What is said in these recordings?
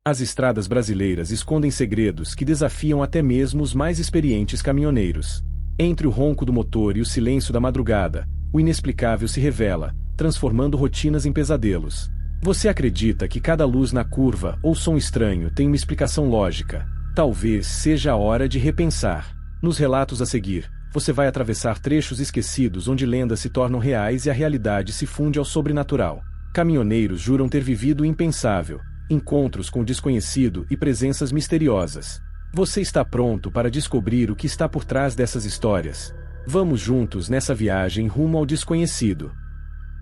As estradas brasileiras escondem segredos que desafiam até mesmo os mais experientes caminhoneiros. Entre o ronco do motor e o silêncio da madrugada, o inexplicável se revela, transformando rotinas em pesadelos. Você acredita que cada luz na curva ou som estranho tem uma explicação lógica? Talvez seja a hora de repensar. Nos relatos a seguir, você vai atravessar trechos esquecidos onde lendas se tornam reais e a realidade se funde ao sobrenatural. Caminhoneiros juram ter vivido o impensável, encontros com o desconhecido e presenças misteriosas. Você está pronto para descobrir o que está por trás dessas histórias? Vamos juntos nessa viagem rumo ao desconhecido.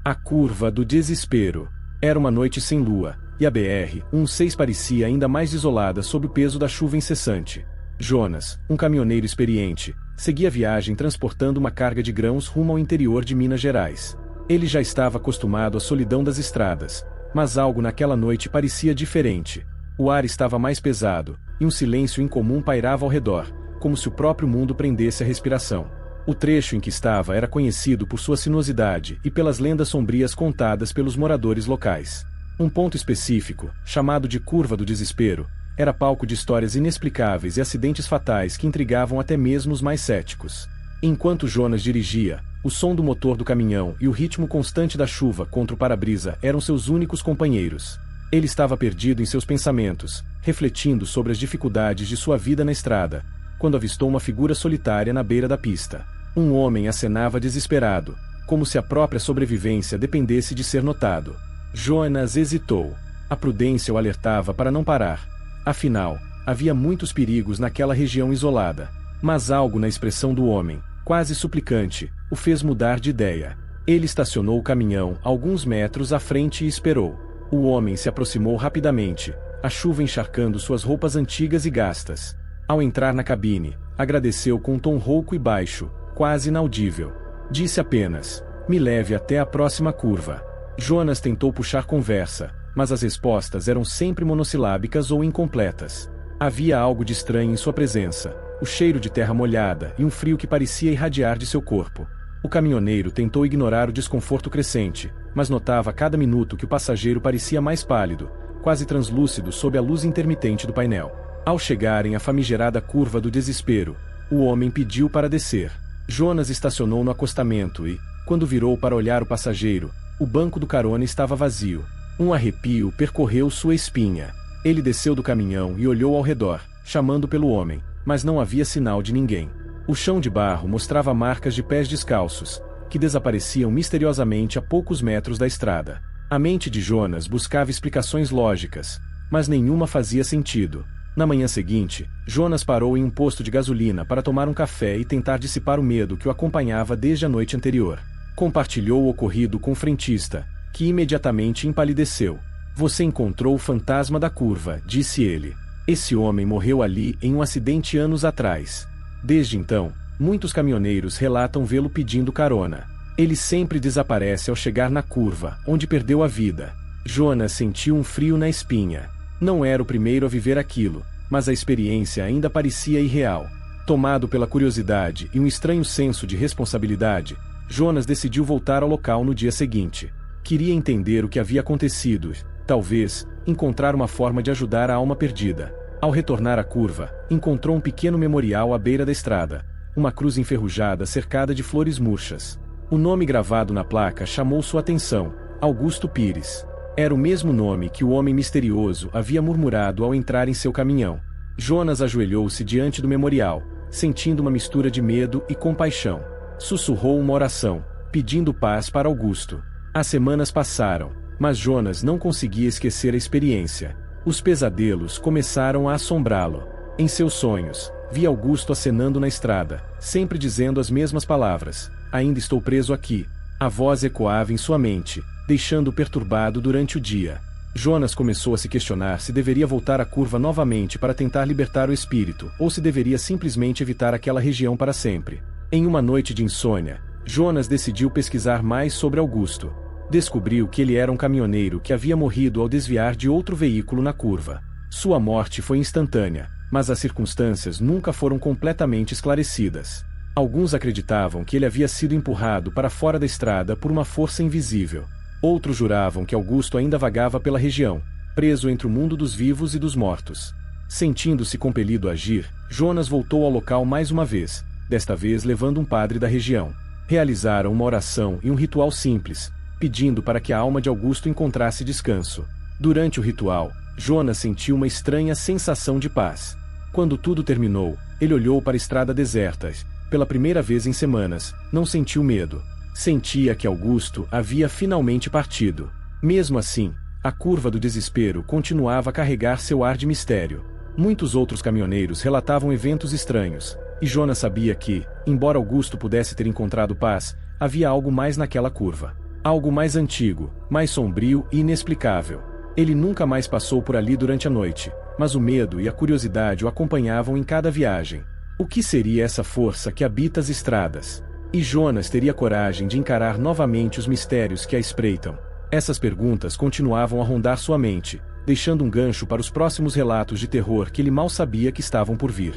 A Curva do Desespero. Era uma noite sem lua, e a BR-16 parecia ainda mais isolada sob o peso da chuva incessante. Jonas, um caminhoneiro experiente, seguia a viagem transportando uma carga de grãos rumo ao interior de Minas Gerais. Ele já estava acostumado à solidão das estradas, mas algo naquela noite parecia diferente. O ar estava mais pesado, e um silêncio incomum pairava ao redor, como se o próprio mundo prendesse a respiração. O trecho em que estava era conhecido por sua sinuosidade e pelas lendas sombrias contadas pelos moradores locais. Um ponto específico, chamado de Curva do Desespero, era palco de histórias inexplicáveis e acidentes fatais que intrigavam até mesmo os mais céticos. Enquanto Jonas dirigia, o som do motor do caminhão e o ritmo constante da chuva contra o para-brisa eram seus únicos companheiros. Ele estava perdido em seus pensamentos, refletindo sobre as dificuldades de sua vida na estrada, quando avistou uma figura solitária na beira da pista. Um homem acenava desesperado, como se a própria sobrevivência dependesse de ser notado. Jonas hesitou. A prudência o alertava para não parar. Afinal, havia muitos perigos naquela região isolada. Mas algo na expressão do homem, quase suplicante, o fez mudar de ideia. Ele estacionou o caminhão alguns metros à frente e esperou. O homem se aproximou rapidamente, a chuva encharcando suas roupas antigas e gastas. Ao entrar na cabine, agradeceu com um tom rouco e baixo, quase inaudível. Disse apenas: "Me leve até a próxima curva." Jonas tentou puxar conversa, mas as respostas eram sempre monossilábicas ou incompletas. Havia algo de estranho em sua presença, o cheiro de terra molhada e um frio que parecia irradiar de seu corpo. O caminhoneiro tentou ignorar o desconforto crescente, mas notava a cada minuto que o passageiro parecia mais pálido, quase translúcido sob a luz intermitente do painel. Ao chegarem à famigerada Curva do Desespero, o homem pediu para descer. Jonas estacionou no acostamento e, quando virou para olhar o passageiro, o banco do carona estava vazio. Um arrepio percorreu sua espinha. Ele desceu do caminhão e olhou ao redor, chamando pelo homem, mas não havia sinal de ninguém. O chão de barro mostrava marcas de pés descalços, que desapareciam misteriosamente a poucos metros da estrada. A mente de Jonas buscava explicações lógicas, mas nenhuma fazia sentido. Na manhã seguinte, Jonas parou em um posto de gasolina para tomar um café e tentar dissipar o medo que o acompanhava desde a noite anterior. Compartilhou o ocorrido com o frentista, que imediatamente empalideceu. "Você encontrou o fantasma da curva", disse ele. "Esse homem morreu ali em um acidente anos atrás." Desde então, muitos caminhoneiros relatam vê-lo pedindo carona. Ele sempre desaparece ao chegar na curva, onde perdeu a vida. Jonas sentiu um frio na espinha. Não era o primeiro a viver aquilo, mas a experiência ainda parecia irreal. Tomado pela curiosidade e um estranho senso de responsabilidade, Jonas decidiu voltar ao local no dia seguinte. Queria entender o que havia acontecido e, talvez, encontrar uma forma de ajudar a alma perdida. Ao retornar à curva, encontrou um pequeno memorial à beira da estrada, uma cruz enferrujada cercada de flores murchas. O nome gravado na placa chamou sua atenção: Augusto Pires. Era o mesmo nome que o homem misterioso havia murmurado ao entrar em seu caminhão. Jonas ajoelhou-se diante do memorial, sentindo uma mistura de medo e compaixão. Sussurrou uma oração, pedindo paz para Augusto. As semanas passaram, mas Jonas não conseguia esquecer a experiência. Os pesadelos começaram a assombrá-lo. Em seus sonhos, via Augusto acenando na estrada, sempre dizendo as mesmas palavras: "Ainda estou preso aqui." A voz ecoava em sua mente, deixando-o perturbado durante o dia. Jonas começou a se questionar se deveria voltar à curva novamente para tentar libertar o espírito, ou se deveria simplesmente evitar aquela região para sempre. Em uma noite de insônia, Jonas decidiu pesquisar mais sobre Augusto. Descobriu que ele era um caminhoneiro que havia morrido ao desviar de outro veículo na curva. Sua morte foi instantânea, mas as circunstâncias nunca foram completamente esclarecidas. Alguns acreditavam que ele havia sido empurrado para fora da estrada por uma força invisível. Outros juravam que Augusto ainda vagava pela região, preso entre o mundo dos vivos e dos mortos. Sentindo-se compelido a agir, Jonas voltou ao local mais uma vez, desta vez levando um padre da região. Realizaram uma oração e um ritual simples, pedindo para que a alma de Augusto encontrasse descanso. Durante o ritual, Jonas sentiu uma estranha sensação de paz. Quando tudo terminou, ele olhou para a estrada deserta. Pela primeira vez em semanas, não sentiu medo. Sentia que Augusto havia finalmente partido. Mesmo assim, a curva do desespero continuava a carregar seu ar de mistério. Muitos outros caminhoneiros relatavam eventos estranhos, e Jonas sabia que, embora Augusto pudesse ter encontrado paz, havia algo mais naquela curva. Algo mais antigo, mais sombrio e inexplicável. Ele nunca mais passou por ali durante a noite, mas o medo e a curiosidade o acompanhavam em cada viagem. O que seria essa força que habita as estradas? E Jonas teria coragem de encarar novamente os mistérios que a espreitam? Essas perguntas continuavam a rondar sua mente, deixando um gancho para os próximos relatos de terror que ele mal sabia que estavam por vir.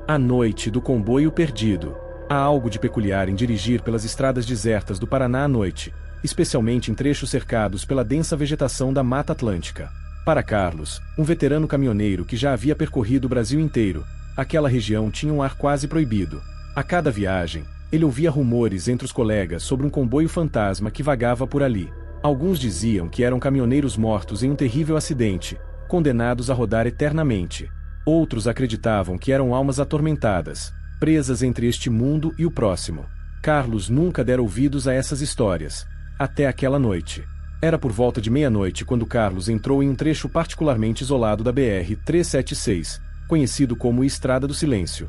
A noite do comboio perdido. Há algo de peculiar em dirigir pelas estradas desertas do Paraná à noite, especialmente em trechos cercados pela densa vegetação da Mata Atlântica. Para Carlos, um veterano caminhoneiro que já havia percorrido o Brasil inteiro, aquela região tinha um ar quase proibido. A cada viagem, ele ouvia rumores entre os colegas sobre um comboio fantasma que vagava por ali. Alguns diziam que eram caminhoneiros mortos em um terrível acidente, condenados a rodar eternamente. Outros acreditavam que eram almas atormentadas, presas entre este mundo e o próximo. Carlos nunca dera ouvidos a essas histórias, até aquela noite. Era por volta de meia-noite quando Carlos entrou em um trecho particularmente isolado da BR-376, conhecido como Estrada do Silêncio.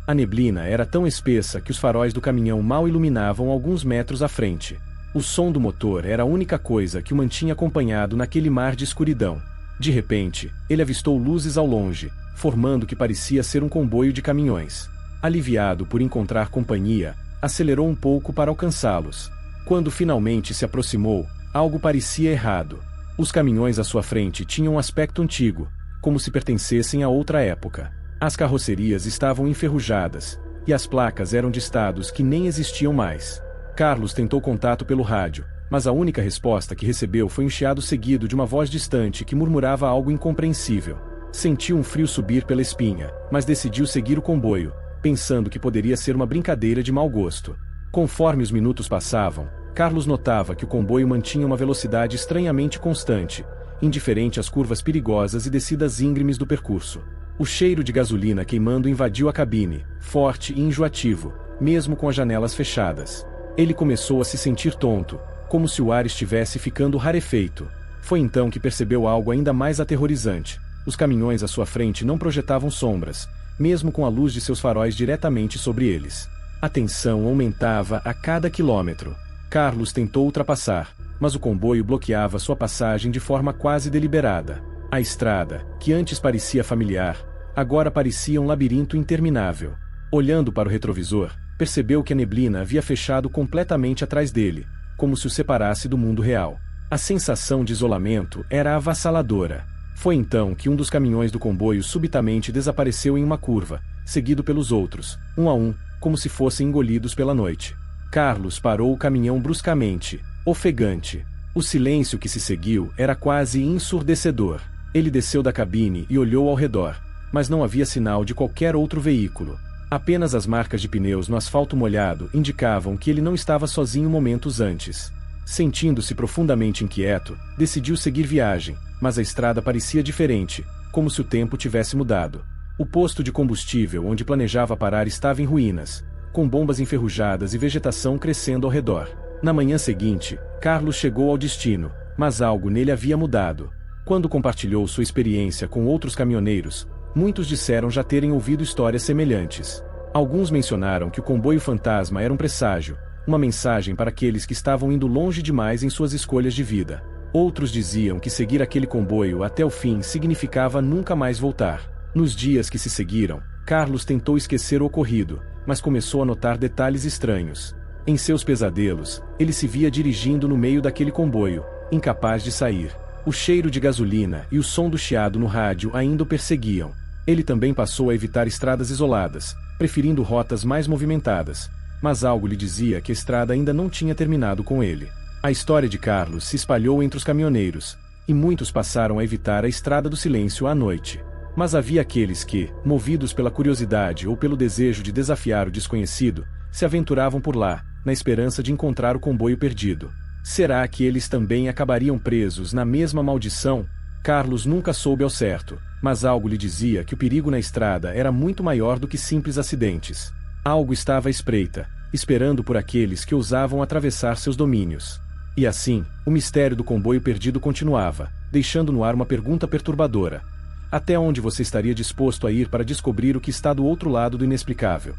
A neblina era tão espessa que os faróis do caminhão mal iluminavam alguns metros à frente. O som do motor era a única coisa que o mantinha acompanhado naquele mar de escuridão. De repente, ele avistou luzes ao longe, formando o que parecia ser um comboio de caminhões. Aliviado por encontrar companhia, acelerou um pouco para alcançá-los. Quando finalmente se aproximou, algo parecia errado. Os caminhões à sua frente tinham um aspecto antigo, como se pertencessem a outra época. As carrocerias estavam enferrujadas, e as placas eram de estados que nem existiam mais. Carlos tentou contato pelo rádio, mas a única resposta que recebeu foi um chiado seguido de uma voz distante que murmurava algo incompreensível. Sentiu um frio subir pela espinha, mas decidiu seguir o comboio, pensando que poderia ser uma brincadeira de mau gosto. Conforme os minutos passavam, Carlos notava que o comboio mantinha uma velocidade estranhamente constante, indiferente às curvas perigosas e descidas íngremes do percurso. O cheiro de gasolina queimando invadiu a cabine, forte e enjoativo, mesmo com as janelas fechadas. Ele começou a se sentir tonto, como se o ar estivesse ficando rarefeito. Foi então que percebeu algo ainda mais aterrorizante. Os caminhões à sua frente não projetavam sombras, mesmo com a luz de seus faróis diretamente sobre eles. A tensão aumentava a cada quilômetro. Carlos tentou ultrapassar, mas o comboio bloqueava sua passagem de forma quase deliberada. A estrada, que antes parecia familiar, agora parecia um labirinto interminável. Olhando para o retrovisor, percebeu que a neblina havia fechado completamente atrás dele, como se o separasse do mundo real. A sensação de isolamento era avassaladora. Foi então que um dos caminhões do comboio subitamente desapareceu em uma curva, seguido pelos outros, um a um, como se fossem engolidos pela noite. Carlos parou o caminhão bruscamente, ofegante. O silêncio que se seguiu era quase ensurdecedor. Ele desceu da cabine e olhou ao redor, mas não havia sinal de qualquer outro veículo. Apenas as marcas de pneus no asfalto molhado indicavam que ele não estava sozinho momentos antes. Sentindo-se profundamente inquieto, decidiu seguir viagem, mas a estrada parecia diferente, como se o tempo tivesse mudado. O posto de combustível onde planejava parar estava em ruínas, com bombas enferrujadas e vegetação crescendo ao redor. Na manhã seguinte, Carlos chegou ao destino, mas algo nele havia mudado. Quando compartilhou sua experiência com outros caminhoneiros, muitos disseram já terem ouvido histórias semelhantes. Alguns mencionaram que o comboio fantasma era um presságio, uma mensagem para aqueles que estavam indo longe demais em suas escolhas de vida. Outros diziam que seguir aquele comboio até o fim significava nunca mais voltar. Nos dias que se seguiram, Carlos tentou esquecer o ocorrido, mas começou a notar detalhes estranhos. Em seus pesadelos, ele se via dirigindo no meio daquele comboio, incapaz de sair. O cheiro de gasolina e o som do chiado no rádio ainda o perseguiam. Ele também passou a evitar estradas isoladas, preferindo rotas mais movimentadas, mas algo lhe dizia que a estrada ainda não tinha terminado com ele. A história de Carlos se espalhou entre os caminhoneiros, e muitos passaram a evitar a Estrada do Silêncio à noite. Mas havia aqueles que, movidos pela curiosidade ou pelo desejo de desafiar o desconhecido, se aventuravam por lá, na esperança de encontrar o comboio perdido. Será que eles também acabariam presos na mesma maldição? Carlos nunca soube ao certo, mas algo lhe dizia que o perigo na estrada era muito maior do que simples acidentes. Algo estava à espreita, esperando por aqueles que ousavam atravessar seus domínios. E assim, o mistério do comboio perdido continuava, deixando no ar uma pergunta perturbadora. Até onde você estaria disposto a ir para descobrir o que está do outro lado do inexplicável?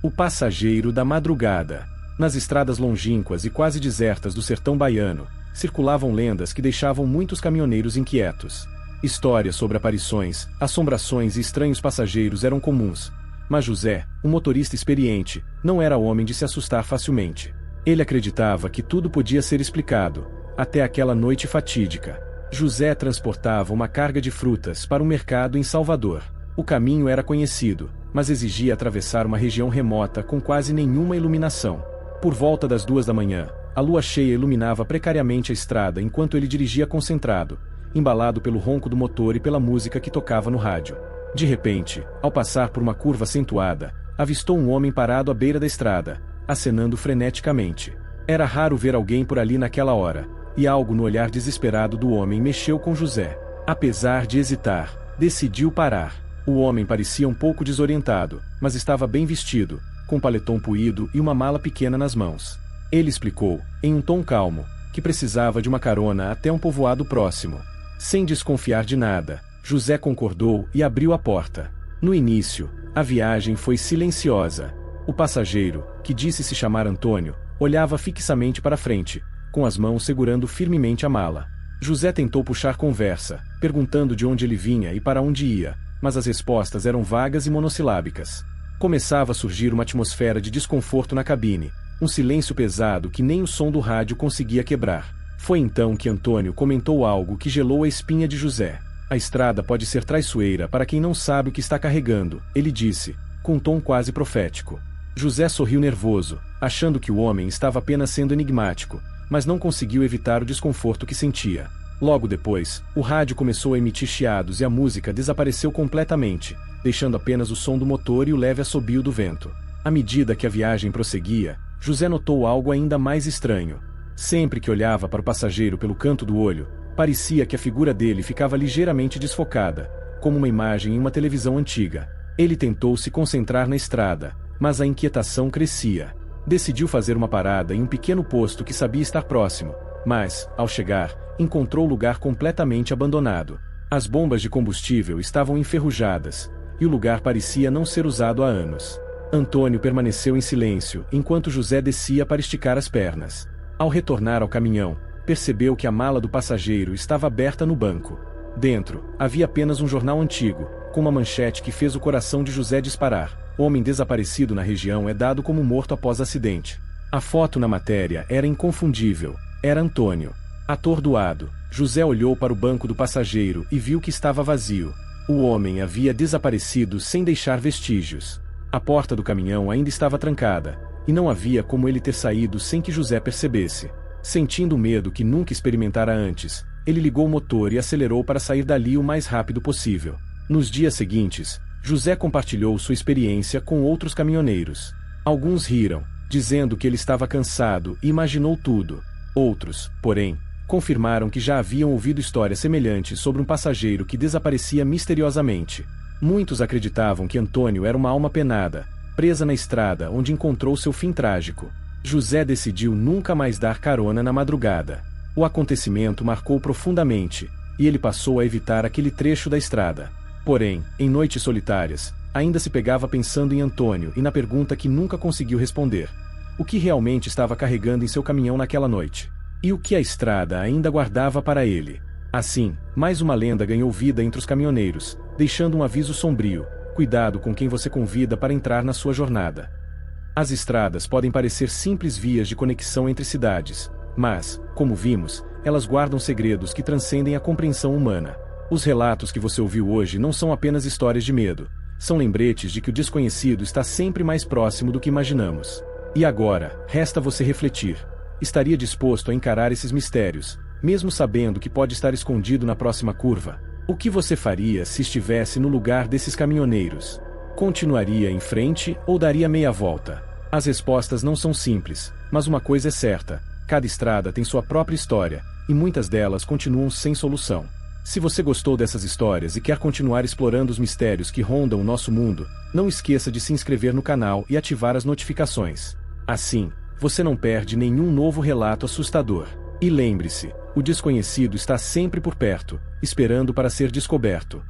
O passageiro da madrugada. Nas estradas longínquas e quase desertas do sertão baiano, circulavam lendas que deixavam muitos caminhoneiros inquietos. Histórias sobre aparições, assombrações e estranhos passageiros eram comuns. Mas José, um motorista experiente, não era homem de se assustar facilmente. Ele acreditava que tudo podia ser explicado, até aquela noite fatídica. José transportava uma carga de frutas para um mercado em Salvador. O caminho era conhecido, mas exigia atravessar uma região remota com quase nenhuma iluminação. Por volta das 2 da manhã, a lua cheia iluminava precariamente a estrada enquanto ele dirigia concentrado, embalado pelo ronco do motor e pela música que tocava no rádio. De repente, ao passar por uma curva acentuada, avistou um homem parado à beira da estrada, acenando freneticamente. Era raro ver alguém por ali naquela hora, e algo no olhar desesperado do homem mexeu com José. Apesar de hesitar, decidiu parar. O homem parecia um pouco desorientado, mas estava bem vestido, com um paletó puído e uma mala pequena nas mãos. Ele explicou, em um tom calmo, que precisava de uma carona até um povoado próximo. Sem desconfiar de nada, José concordou e abriu a porta. No início, a viagem foi silenciosa. O passageiro, que disse se chamar Antônio, olhava fixamente para frente, com as mãos segurando firmemente a mala. José tentou puxar conversa, perguntando de onde ele vinha e para onde ia, mas as respostas eram vagas e monossilábicas. Começava a surgir uma atmosfera de desconforto na cabine, um silêncio pesado que nem o som do rádio conseguia quebrar. Foi então que Antônio comentou algo que gelou a espinha de José. A estrada pode ser traiçoeira para quem não sabe o que está carregando, ele disse, com um tom quase profético. José sorriu nervoso, achando que o homem estava apenas sendo enigmático, mas não conseguiu evitar o desconforto que sentia. Logo depois, o rádio começou a emitir chiados e a música desapareceu completamente, deixando apenas o som do motor e o leve assobio do vento. À medida que a viagem prosseguia, José notou algo ainda mais estranho. Sempre que olhava para o passageiro pelo canto do olho, parecia que a figura dele ficava ligeiramente desfocada, como uma imagem em uma televisão antiga. Ele tentou se concentrar na estrada, mas a inquietação crescia. Decidiu fazer uma parada em um pequeno posto que sabia estar próximo, mas, ao chegar, encontrou o lugar completamente abandonado. As bombas de combustível estavam enferrujadas, e o lugar parecia não ser usado há anos. Antônio permaneceu em silêncio enquanto José descia para esticar as pernas. Ao retornar ao caminhão, percebeu que a mala do passageiro estava aberta no banco. Dentro, havia apenas um jornal antigo, com uma manchete que fez o coração de José disparar. Homem desaparecido na região é dado como morto após acidente. A foto na matéria era inconfundível. Era Antônio. Atordoado, José olhou para o banco do passageiro e viu que estava vazio. O homem havia desaparecido sem deixar vestígios. A porta do caminhão ainda estava trancada, e não havia como ele ter saído sem que José percebesse. Sentindo o medo que nunca experimentara antes, ele ligou o motor e acelerou para sair dali o mais rápido possível. Nos dias seguintes, José compartilhou sua experiência com outros caminhoneiros. Alguns riram, dizendo que ele estava cansado e imaginou tudo. Outros, porém, confirmaram que já haviam ouvido histórias semelhantes sobre um passageiro que desaparecia misteriosamente. Muitos acreditavam que Antônio era uma alma penada, presa na estrada onde encontrou seu fim trágico. José decidiu nunca mais dar carona na madrugada. O acontecimento marcou profundamente, e ele passou a evitar aquele trecho da estrada. Porém, em noites solitárias, ainda se pegava pensando em Antônio e na pergunta que nunca conseguiu responder. O que realmente estava carregando em seu caminhão naquela noite? E o que a estrada ainda guardava para ele? Assim, mais uma lenda ganhou vida entre os caminhoneiros, deixando um aviso sombrio: cuidado com quem você convida para entrar na sua jornada. As estradas podem parecer simples vias de conexão entre cidades, mas, como vimos, elas guardam segredos que transcendem a compreensão humana. Os relatos que você ouviu hoje não são apenas histórias de medo, são lembretes de que o desconhecido está sempre mais próximo do que imaginamos. E agora, resta você refletir. Estaria disposto a encarar esses mistérios, mesmo sabendo que pode estar escondido na próxima curva? O que você faria se estivesse no lugar desses caminhoneiros? Continuaria em frente ou daria meia volta? As respostas não são simples, mas uma coisa é certa: cada estrada tem sua própria história, e muitas delas continuam sem solução. Se você gostou dessas histórias e quer continuar explorando os mistérios que rondam o nosso mundo, não esqueça de se inscrever no canal e ativar as notificações. Assim, você não perde nenhum novo relato assustador. E lembre-se, o desconhecido está sempre por perto, esperando para ser descoberto.